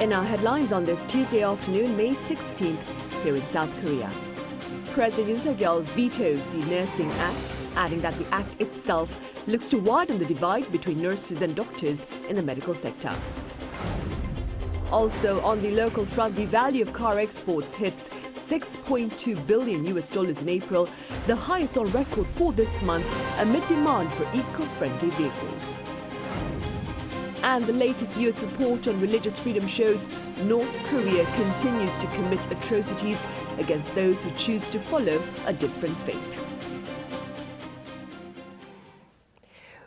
In our headlines on this Tuesday afternoon, May 16th, here in South Korea. President Yoon Suk-yeol vetoes the Nursing Act, adding that the act itself looks to widen the divide between nurses and doctors in the medical sector. Also, on the local front, the value of car exports hits $6.2 billion in April, the highest on record for this month, amid demand for eco-friendly vehicles. And the latest US report on religious freedom shows North Korea continues to commit atrocities against those who choose to follow a different faith.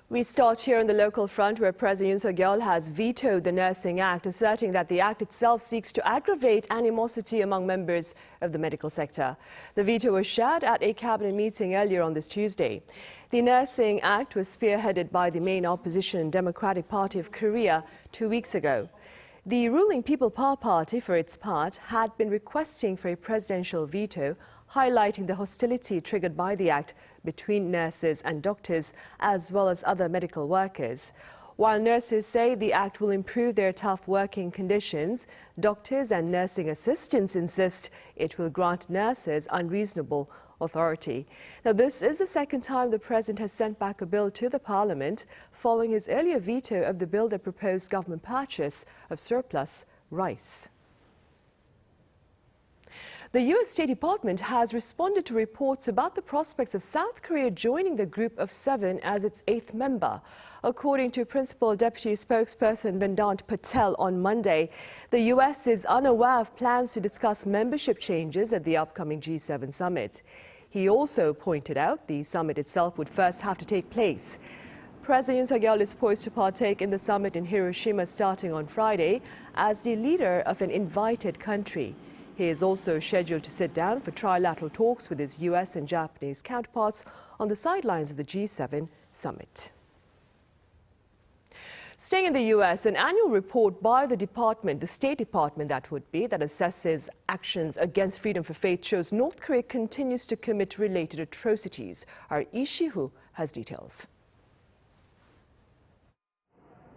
We start here on the local front, where President Yoon Suk-yeol has vetoed the Nursing Act, asserting that the act itself seeks to aggravate animosity among members of the medical sector. The veto was shared at a cabinet meeting earlier on this Tuesday. The Nursing Act was spearheaded by the main opposition Democratic Party of Korea 2 weeks ago. The ruling People Power Party, for its part, had been requesting for a presidential veto, highlighting the hostility triggered by the act between nurses and doctors, as well as other medical workers. While nurses say the act will improve their tough working conditions, doctors and nursing assistants insist it will grant nurses unreasonable authority. Now, this is the second time the president has sent back a bill to the parliament, following his earlier veto of the bill that proposed government purchase of surplus rice. The U.S. State Department has responded to reports about the prospects of South Korea joining the Group of Seven as its 8th member. According to Principal Deputy Spokesperson Vedant Patel on Monday, the U.S. is unaware of plans to discuss membership changes at the upcoming G7 summit. He also pointed out the summit itself would first have to take place. President Yoon Suk-yeol is poised to partake in the summit in Hiroshima starting on Friday as the leader of an invited country. He is also scheduled to sit down for trilateral talks with his U.S. and Japanese counterparts on the sidelines of the G7 summit. Staying in the U.S., an annual report by the State Department that assesses actions against freedom for faith shows North Korea continues to commit related atrocities. Our Lee Si-hoo has details.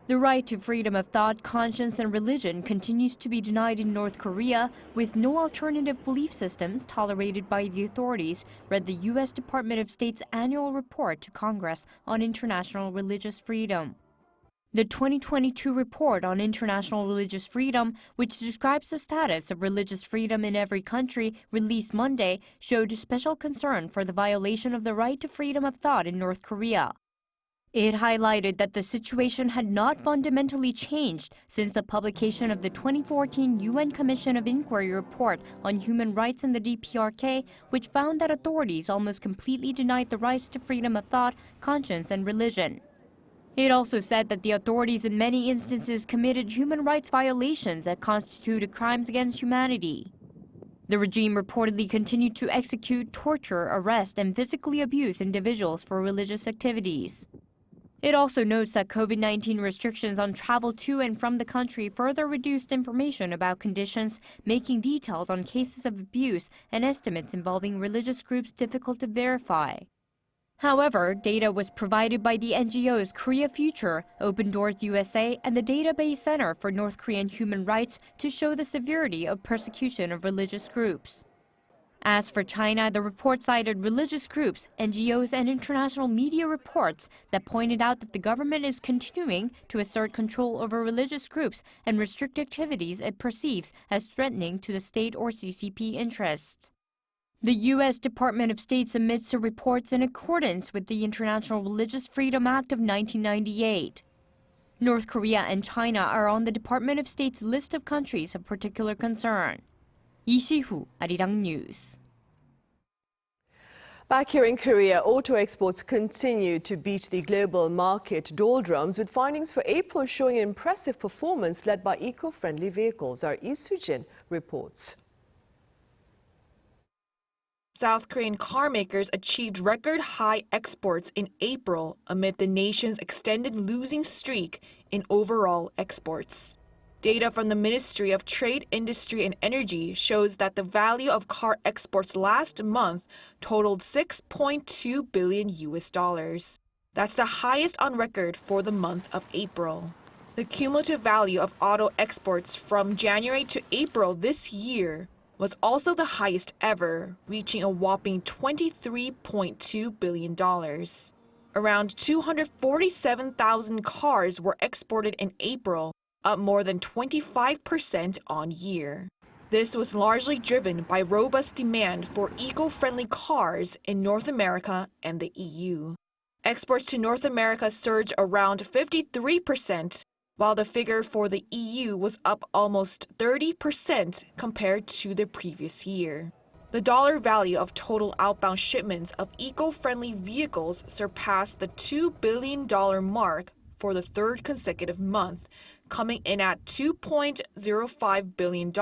The right to freedom of thought, conscience, and religion continues to be denied in North Korea, with no alternative belief systems tolerated by the authorities, read the U.S. Department of State's annual report to Congress on international religious freedom. The 2022 report on international religious freedom, which describes the status of religious freedom in every country, released Monday, showed special concern for the violation of the right to freedom of thought in North Korea. It highlighted that the situation had not fundamentally changed since the publication of the 2014 UN Commission of Inquiry report on human rights in the DPRK, which found that authorities almost completely denied the rights to freedom of thought, conscience, and religion. It also said that the authorities in many instances committed human rights violations that constituted crimes against humanity. The regime reportedly continued to execute, torture, arrest, and physically abuse individuals for religious activities. It also notes that COVID-19 restrictions on travel to and from the country further reduced information about conditions, making details on cases of abuse and estimates involving religious groups difficult to verify. However, data was provided by the NGOs Korea Future, Open Doors USA, and the Database Center for North Korean Human Rights to show the severity of persecution of religious groups. As for China, the report cited religious groups, NGOs, and international media reports that pointed out that the government is continuing to assert control over religious groups and restrict activities it perceives as threatening to the state or CCP interests. The U.S. Department of State submits the reports in accordance with the International Religious Freedom Act of 1998. North Korea and China are on the Department of State's list of countries of particular concern. Lee Si-hoo, Arirang News. Back here in Korea, auto exports continue to beat the global market doldrums, with findings for April showing an impressive performance led by eco-friendly vehicles. Our Lee Soo-jin reports. South Korean car makers achieved record high exports in April amid the nation's extended losing streak in overall exports. Data from the Ministry of Trade, Industry and Energy shows that the value of car exports last month totaled $6.2 billion. That's the highest on record for the month of April. The cumulative value of auto exports from January to April this year was also the highest ever, reaching a whopping $23.2 billion. Around 247,000 cars were exported in April, up more than 25% on year. This was largely driven by robust demand for eco-friendly cars in North America and the EU. Exports to North America surged around 53%, while the figure for the EU was up almost 30% compared to the previous year. The dollar value of total outbound shipments of eco-friendly vehicles surpassed the $2 billion mark for the third consecutive month, coming in at $2.05 billion,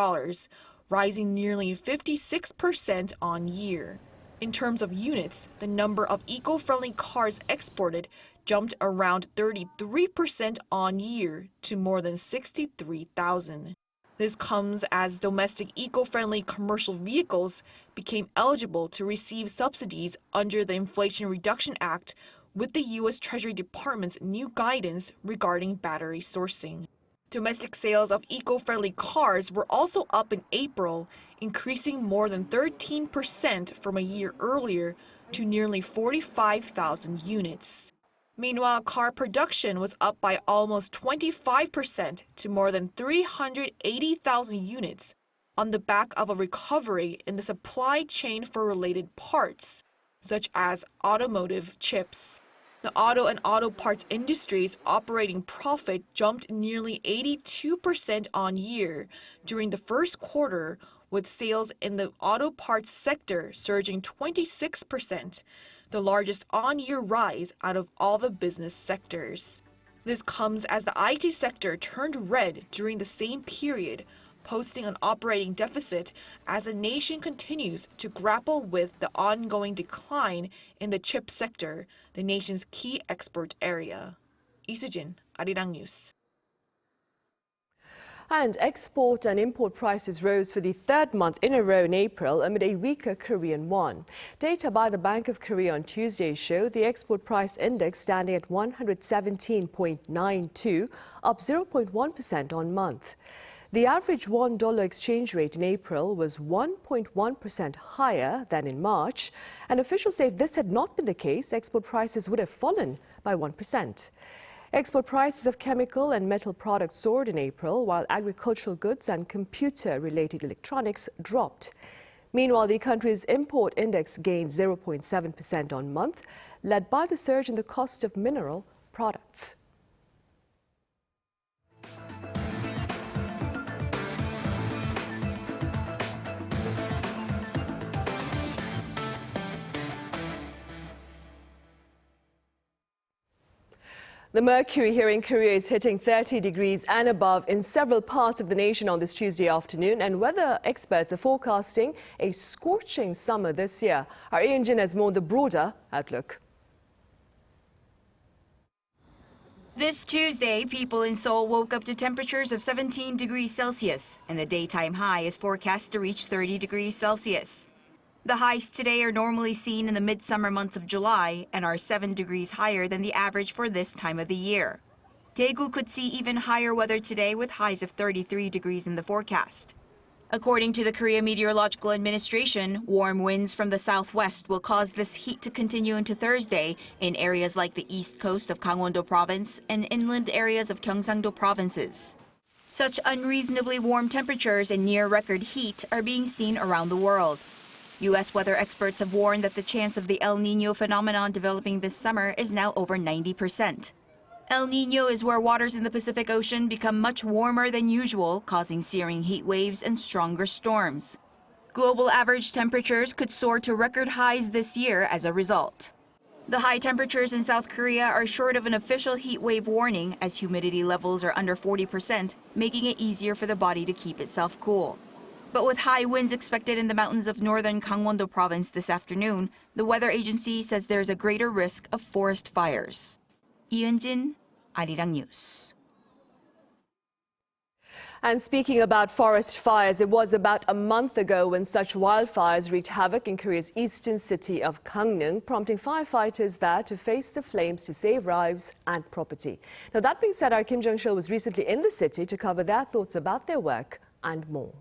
rising nearly 56% on year. In terms of units, the number of eco-friendly cars exported jumped around 33% on year to more than 63,000. This comes as domestic eco-friendly commercial vehicles became eligible to receive subsidies under the Inflation Reduction Act with the U.S. Treasury Department's new guidance regarding battery sourcing. Domestic sales of eco-friendly cars were also up in April, increasing more than 13% from a year earlier to nearly 45,000 units. Meanwhile, car production was up by almost 25% to more than 380,000 units on the back of a recovery in the supply chain for related parts, such as automotive chips. The auto and auto parts industry's operating profit jumped nearly 82% on year during the first quarter, with sales in the auto parts sector surging 26%. The largest on-year rise out of all the business sectors. This comes as the IT sector turned red during the same period, posting an operating deficit as the nation continues to grapple with the ongoing decline in the chip sector, the nation's key export area. 이수진, Arirang News. And export and import prices rose for the third month in a row in April amid a weaker Korean won. Data by the Bank of Korea on Tuesday showed the export price index standing at 117.92, up 0.1% on month. The average won-dollar exchange rate in April was 1.1% higher than in March, and officials say if this had not been the case, export prices would have fallen by 1%. Export prices of chemical and metal products soared in April, while agricultural goods and computer-related electronics dropped. Meanwhile, the country's import index gained 0.7% on month, led by the surge in the cost of mineral products. The mercury here in Korea is hitting 30 degrees and above in several parts of the nation on this Tuesday afternoon, and weather experts are forecasting a scorching summer this year. Our Yoon has more on the broader outlook. This Tuesday, people in Seoul woke up to temperatures of 17 degrees Celsius, and the daytime high is forecast to reach 30 degrees Celsius. The highs today are normally seen in the midsummer months of July and are 7 degrees higher than the average for this time of the year. Daegu could see even higher weather today with highs of 33 degrees in the forecast. According to the Korea Meteorological Administration, warm winds from the southwest will cause this heat to continue into Thursday in areas like the east coast of Gangwon-do province and inland areas of Gyeongsang-do provinces. Such unreasonably warm temperatures and near-record heat are being seen around the world. U.S. weather experts have warned that the chance of the El Niño phenomenon developing this summer is now over 90%. El Niño is where waters in the Pacific Ocean become much warmer than usual, causing searing heat waves and stronger storms. Global average temperatures could soar to record highs this year as a result. The high temperatures in South Korea are short of an official heat wave warning, as humidity levels are under 40%, making it easier for the body to keep itself cool. But with high winds expected in the mountains of northern Gangwon-do province this afternoon, the weather agency says there's a greater risk of forest fires. Yoon, Arirang News. And speaking about forest fires, it was about a month ago when such wildfires wreaked havoc in Korea's eastern city of Gangneung, prompting firefighters there to face the flames to save lives and property. Now, that being said, our Kim Jong-sil was recently in the city to cover their thoughts about their work and more.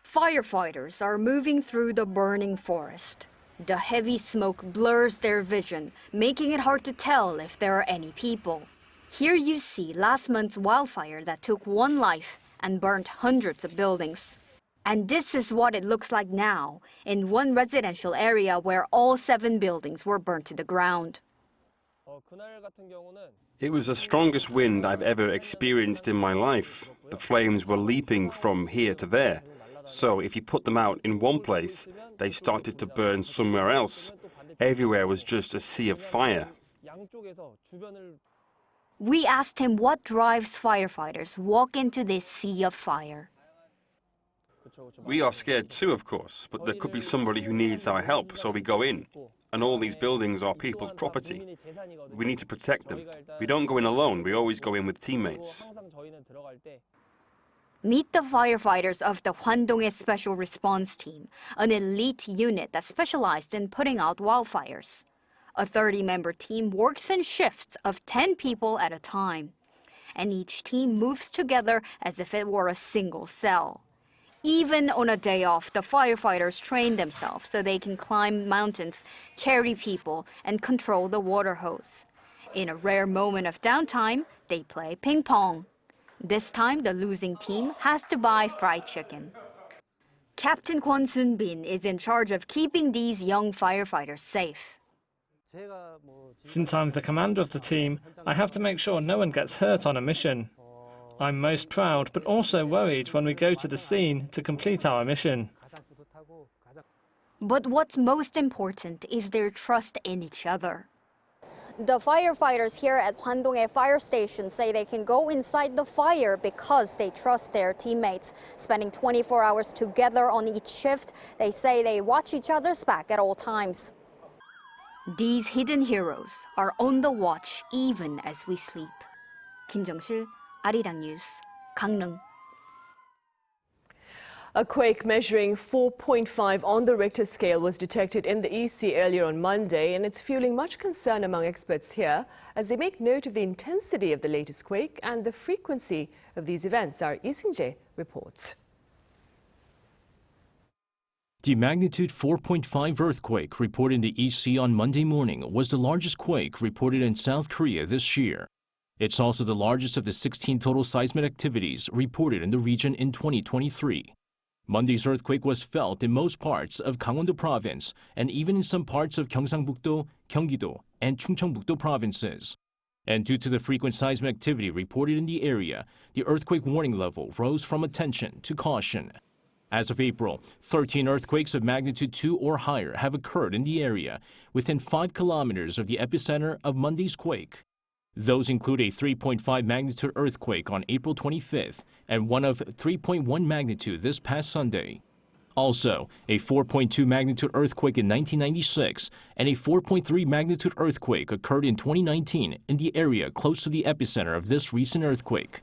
Firefighters are moving through the burning forest. The heavy smoke blurs their vision, making it hard to tell if there are any people. Here you see last month's wildfire that took one life and burned hundreds of buildings. And this is what it looks like now in one residential area where all 7 buildings were burnt to the ground. It was the strongest wind I've ever experienced in my life. The flames were leaping from here to there. So if you put them out in one place, they started to burn somewhere else. Everywhere was just a sea of fire. We asked him what drives firefighters walk into this sea of fire. We are scared too, of course, but there could be somebody who needs our help, so we go in. And all these buildings are people's property. We need to protect them. We don't go in alone, we always go in with teammates. Meet the firefighters of the Donghae Special Response Team, an elite unit that specialized in putting out wildfires. A 30-member team works in shifts of 10 people at a time, and each team moves together as if it were a single cell. Even on a day off, the firefighters train themselves so they can climb mountains, carry people, and control the water hose. In a rare moment of downtime, they play ping pong. This time, the losing team has to buy fried chicken. Captain Kwon Soon-bin is in charge of keeping these young firefighters safe. Since I'm the commander of the team, I have to make sure no one gets hurt on a mission. I'm most proud, but also worried when we go to the scene to complete our mission. But what's most important is their trust in each other. The firefighters here at Donghae Fire Station say they can go inside the fire because they trust their teammates. Spending 24 hours together on each shift, they say they watch each other's back at all times. These hidden heroes are on the watch even as we sleep. Kim Jong-sil, Arirang News, Gangneung. A quake measuring 4.5 on the Richter scale was detected in the EC earlier on Monday, and it's fueling much concern among experts here as they make note of the intensity of the latest quake and the frequency of these events. Our Lee Seung-jae reports. The magnitude 4.5 earthquake reported in the EC on Monday morning was the largest quake reported in South Korea this year. It's also the largest of the 16 total seismic activities reported in the region in 2023. Monday's earthquake was felt in most parts of Gangwon-do province and even in some parts of Gyeongsang-buk-do, Gyeonggi-do, and Chungcheong-buk-do provinces. And due to the frequent seismic activity reported in the area, the earthquake warning level rose from attention to caution. As of April, 13 earthquakes of magnitude 2 or higher have occurred in the area within 5 kilometers of the epicenter of Monday's quake. Those include a 3.5 magnitude earthquake on April 25th and one of 3.1 magnitude this past Sunday. Also, a 4.2 magnitude earthquake in 1996 and a 4.3 magnitude earthquake occurred in 2019 in the area close to the epicenter of this recent earthquake.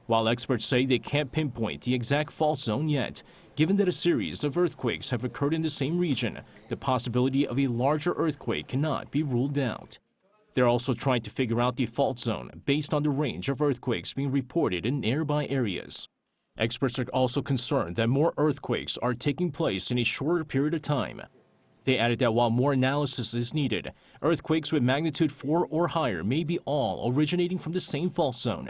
While experts say they can't pinpoint the exact fault zone yet, given that a series of earthquakes have occurred in the same region, the possibility of a larger earthquake cannot be ruled out. They're also trying to figure out the fault zone based on the range of earthquakes being reported in nearby areas. Experts are also concerned that more earthquakes are taking place in a shorter period of time. They added that while more analysis is needed, earthquakes with magnitude 4 or higher may be all originating from the same fault zone.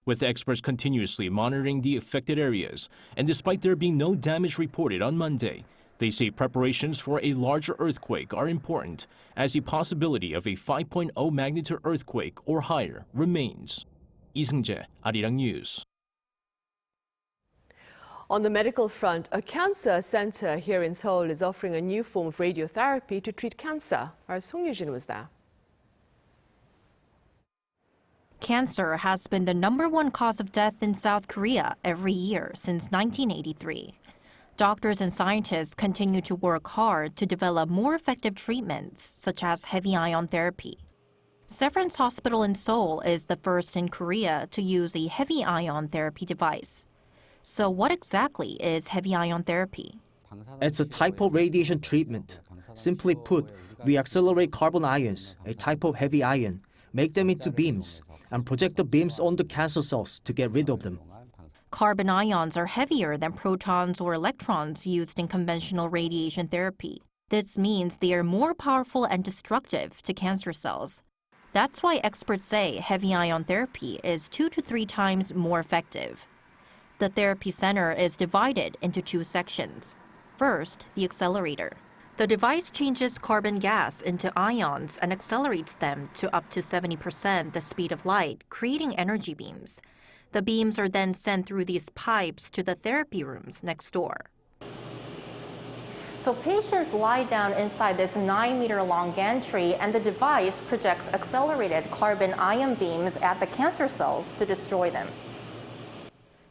With experts continuously monitoring the affected areas, and despite there being no damage reported on Monday, they say preparations for a larger earthquake are important, as the possibility of a 5.0 magnitude earthquake or higher remains. Lee Seung-jae, Arirang News. On the medical front, a cancer center here in Seoul is offering a new form of radiotherapy to treat cancer. Our Song Yujin was there. Cancer has been the #1 cause of death in South Korea every year since 1983. Doctors and scientists continue to work hard to develop more effective treatments, such as heavy ion therapy. Severance Hospital in Seoul is the first in Korea to use a heavy ion therapy device. So what exactly is heavy ion therapy? It's a type of radiation treatment. Simply put, we accelerate carbon ions, a type of heavy ion, make them into beams, and project the beams on the cancer cells to get rid of them. Carbon ions are heavier than protons or electrons used in conventional radiation therapy. This means they are more powerful and destructive to cancer cells. That's why experts say heavy ion therapy is 2 to 3 times more effective. The therapy center is divided into 2 sections. First, the accelerator. The device changes carbon gas into ions and accelerates them to up to 70% the speed of light, creating energy beams. The beams are then sent through these pipes to the therapy rooms next door. So patients lie down inside this 9-meter-long gantry, and the device projects accelerated carbon ion beams at the cancer cells to destroy them.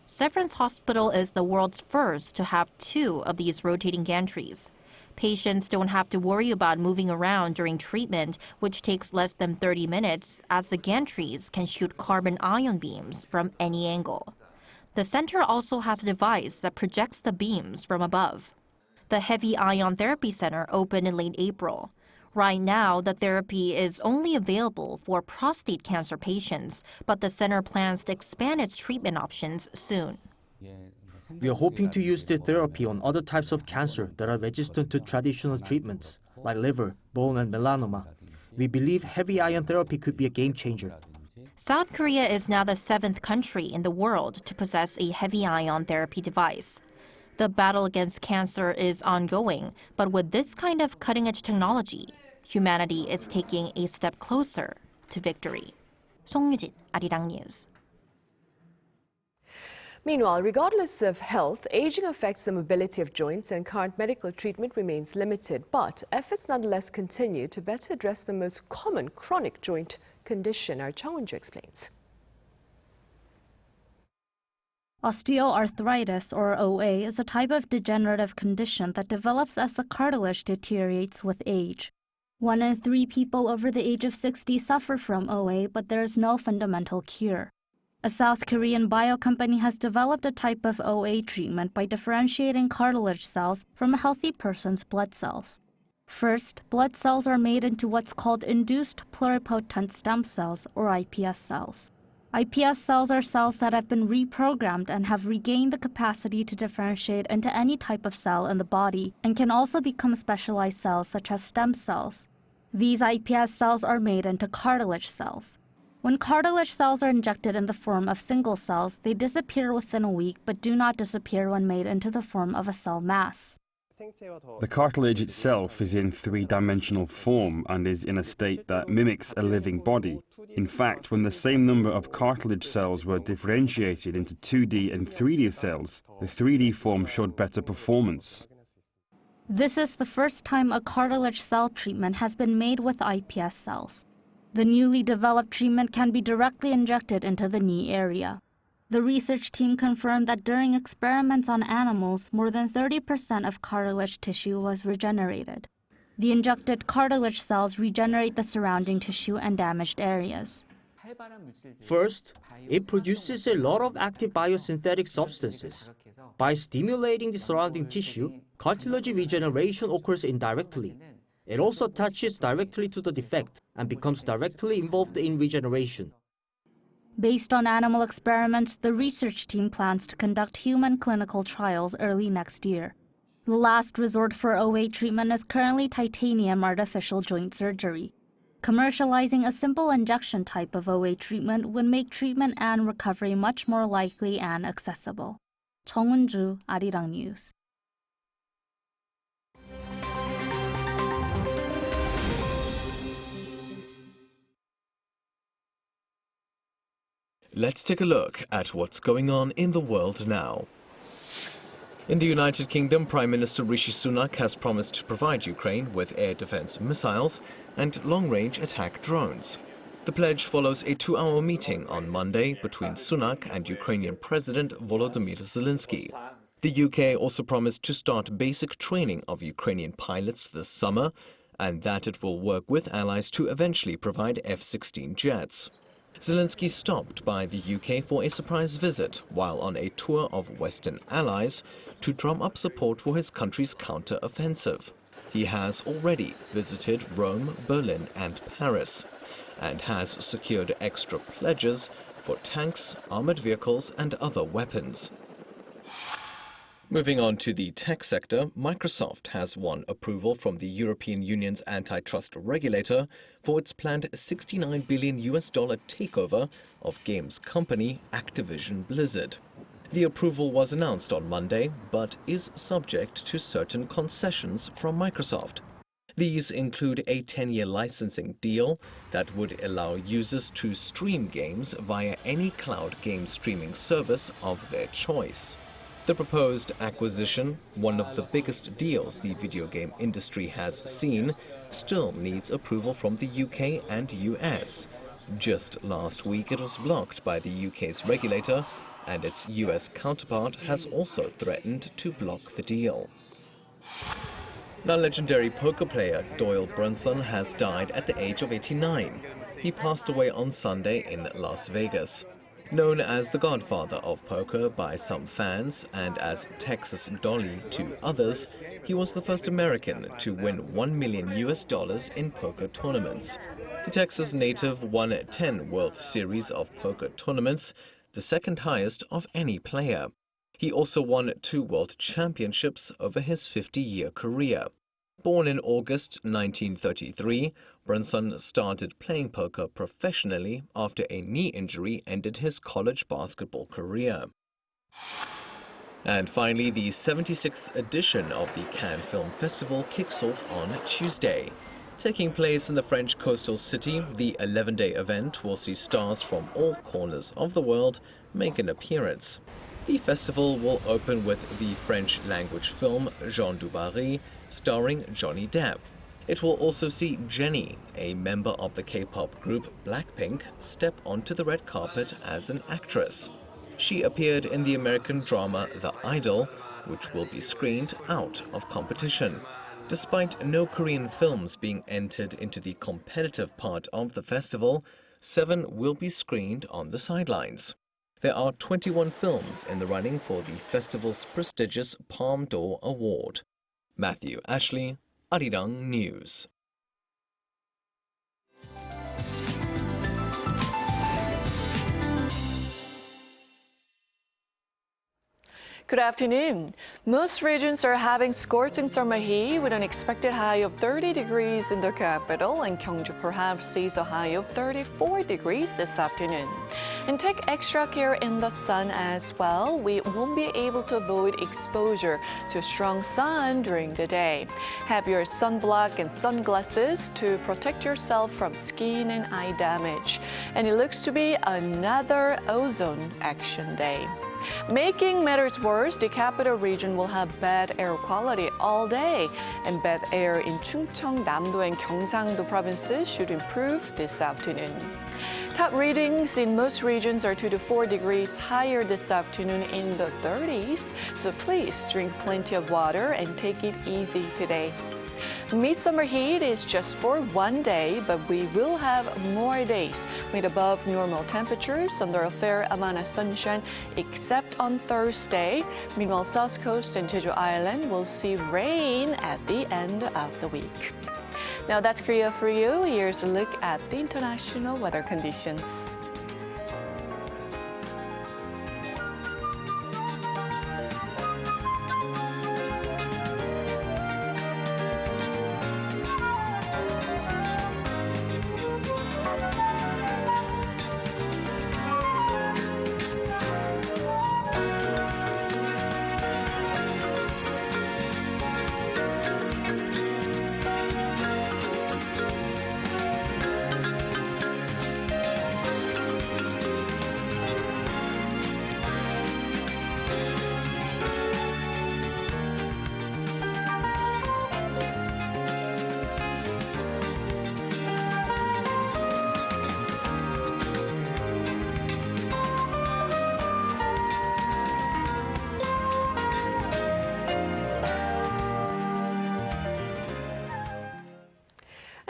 Severance Hospital is the world's first to have 2 of these rotating gantries. Patients don't have to worry about moving around during treatment, which takes less than 30 minutes, as the gantries can shoot carbon ion beams from any angle. The center also has a device that projects the beams from above. The Heavy Ion Therapy Center opened in late April. Right now, the therapy is only available for prostate cancer patients, but the center plans to expand its treatment options soon. We are hoping to use the therapy on other types of cancer that are resistant to traditional treatments, like liver, bone, and melanoma. We believe heavy ion therapy could be a game changer. South Korea is now the 7th country in the world to possess a heavy ion therapy device. The battle against cancer is ongoing, but with this kind of cutting-edge technology, humanity is taking a step closer to victory. 송유진, Arirang News. Meanwhile, regardless of health, aging affects the mobility of joints and current medical treatment remains limited. But efforts nonetheless continue to better address the most common chronic joint condition. Our Chung Won-ju explains. Osteoarthritis, or OA, is a type of degenerative condition that develops as the cartilage deteriorates with age. 1 in 3 people over the age of 60 suffer from OA, but there is no fundamental cure. A South Korean bio company has developed a type of OA treatment by differentiating cartilage cells from a healthy person's blood cells. First, blood cells are made into what's called induced pluripotent stem cells, or iPS cells. iPS cells are cells that have been reprogrammed and have regained the capacity to differentiate into any type of cell in the body and can also become specialized cells such as stem cells. These iPS cells are made into cartilage cells. When cartilage cells are injected in the form of single cells, they disappear within a week but do not disappear when made into the form of a cell mass. The cartilage itself is in 3-dimensional form and is in a state that mimics a living body. In fact, when the same number of cartilage cells were differentiated into 2D and 3D cells, the 3D form showed better performance. This is the first time a cartilage cell treatment has been made with iPS cells. The newly developed treatment can be directly injected into the knee area. The research team confirmed that during experiments on animals, more than 30% of cartilage tissue was regenerated. The injected cartilage cells regenerate the surrounding tissue and damaged areas. First, it produces a lot of active biosynthetic substances. By stimulating the surrounding tissue, cartilage regeneration occurs indirectly. It also attaches directly to the defect and becomes directly involved in regeneration. Based on animal experiments, the research team plans to conduct human clinical trials early next year. The last resort for OA treatment is currently titanium artificial joint surgery. Commercializing a simple injection type of OA treatment would make treatment and recovery much more likely and accessible. Chung Won-ju, Arirang News. Let's take a look at what's going on in the world now. In the United Kingdom, Prime Minister Rishi Sunak has promised to provide Ukraine with air defense missiles and long-range attack drones. The pledge follows a 2-hour meeting on Monday between Sunak and Ukrainian President Volodymyr Zelenskyy. The UK also promised to start basic training of Ukrainian pilots this summer and that it will work with allies to eventually provide F-16 jets. Zelenskyy stopped by the UK for a surprise visit while on a tour of Western allies to drum up support for his country's counter-offensive. He has already visited Rome, Berlin and Paris, and has secured extra pledges for tanks, armored vehicles and other weapons. Moving on to the tech sector, Microsoft has won approval from the European Union's antitrust regulator for its planned $69 billion takeover of games company Activision Blizzard. The approval was announced on Monday, but is subject to certain concessions from Microsoft. These include a 10-year licensing deal that would allow users to stream games via any cloud game streaming service of their choice. The proposed acquisition, one of the biggest deals the video game industry has seen, still needs approval from the UK and US. Just last week it was blocked by the UK's regulator, and its US counterpart has also threatened to block the deal. Now, legendary poker player Doyle Brunson has died at the age of 89. He passed away on Sunday in Las Vegas. Known as the godfather of poker by some fans and as Texas Dolly to others, he was the first American to win $1 million in poker tournaments. The Texas native won 10 World Series of Poker tournaments, the second highest of any player. He also won 2 World Championships over his 50-year career. Born in August 1933, Brunson started playing poker professionally after a knee injury ended his college basketball career. And finally, the 76th edition of the Cannes Film Festival kicks off on Tuesday. Taking place in the French coastal city, the 11-day event will see stars from all corners of the world make an appearance. The festival will open with the French-language film Jean du Barry, starring Johnny Depp. It will also see Jennie, a member of the K-pop group Blackpink, step onto the red carpet as an actress. She appeared in the American drama The Idol, which will be screened out of competition. Despite no Korean films being entered into the competitive part of the festival, 7 will be screened on the sidelines. There are 21 films in the running for the festival's prestigious Palme d'Or Award. Matthew Ashley, Arirang News. Good afternoon. Most regions are having scorching summer heat with an expected high of 30 degrees in the capital, and Gyeongju perhaps sees a high of 34 degrees this afternoon. And take extra care in the sun as well. We won't be able to avoid exposure to strong sun during the day. Have your sunblock and sunglasses to protect yourself from skin and eye damage. And it looks to be another ozone action day. Making matters worse, the capital region will have bad air quality all day, and bad air in Chungcheong, Namdo, and Gyeongsangdo provinces should improve this afternoon. Top readings in most regions are 2 to 4 degrees higher this afternoon in the 30s, so please drink plenty of water and take it easy today. Midsummer heat is just for one day, but we will have more days with above normal temperatures under a fair amount of sunshine, except on Thursday. Meanwhile, South Coast and Jeju Island will see rain at the end of the week. Now that's Korea for you. Here's a look at the international weather conditions.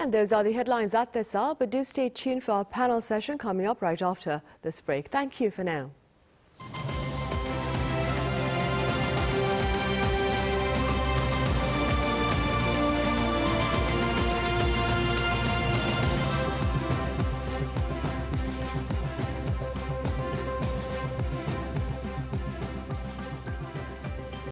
And those are the headlines at this hour, but do stay tuned for our panel session coming up right after this break. Thank you for now.